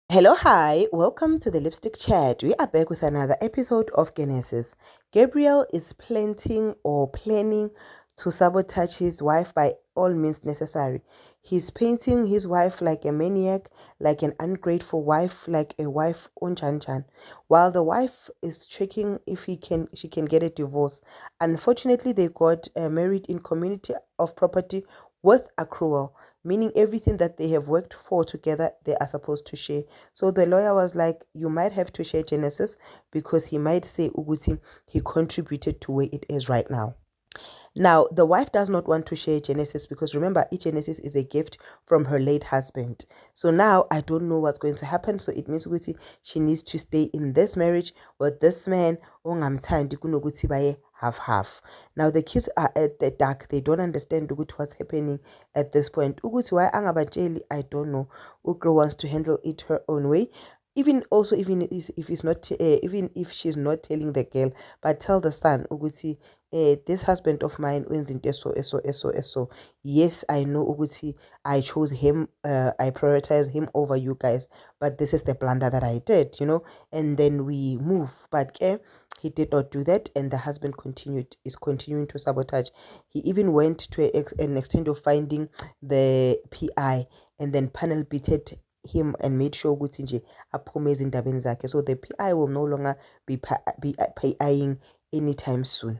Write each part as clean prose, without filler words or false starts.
Hello, hi, welcome to the Lipstick Chat. We are back with another episode of Genesis. Gabriel is planning to sabotage his wife by all means necessary. He's painting his wife like a maniac, like an ungrateful wife, like a wife unchanchan, while the wife is checking if she can get a divorce. Unfortunately, they got married in community of property with accrual, meaning everything that they have worked for together they are supposed to share. So the lawyer was like, you might have to share Genesis because he might say Uguti he contributed to where it is right now. Now, the wife does not want to share Genesis because remember, each Genesis is a gift from her late husband. So now I don't know what's going to happen. So it means Uguti she needs to stay in this marriage with this man. Half. Now the kids are at the dark. They don't understand what's happening at this point. Uguti why angabajeli, I don't know. Ugro wants to handle it her own way. Even if it's not even if she's not telling the girl, but tell the son Uguti this husband of mine wins in eso. Yes, I know Uguti I chose him, I prioritize him over you guys, but this is the blunder that I did, and then we move. But he did not do that, and the husband is continuing to sabotage. He even went to an extent of finding the PI, and then panel beated him and made sure ukuthi nje aphume ezindabeni zakhe. So the PI will no longer be PIing anytime soon.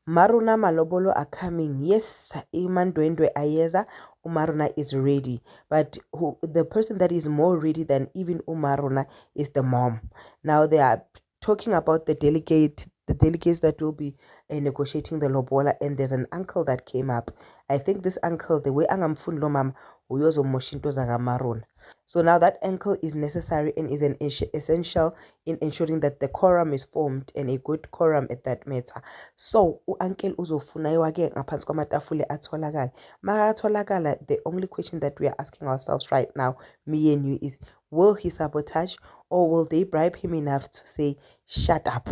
Maruna Malobolo are coming. Yes, Imandwendwe Ayeza, Umaruna is ready. But the person that is more ready than even Umaruna is the mom. Now they are talking about the delegates that will be negotiating the lobola, and there's an uncle that came up. I think this uncle, the way angamfunlo mam uyozo moshinto zagamarona. So now that uncle is necessary and is an essential in ensuring that the quorum is formed, and a good quorum at that matter. So uncle uzofuna ke ngaphansi kwamatafule atholakala. Makatholakala, the only question that we are asking ourselves right now, me and you, is will he sabotage, or will they bribe him enough to say shut up?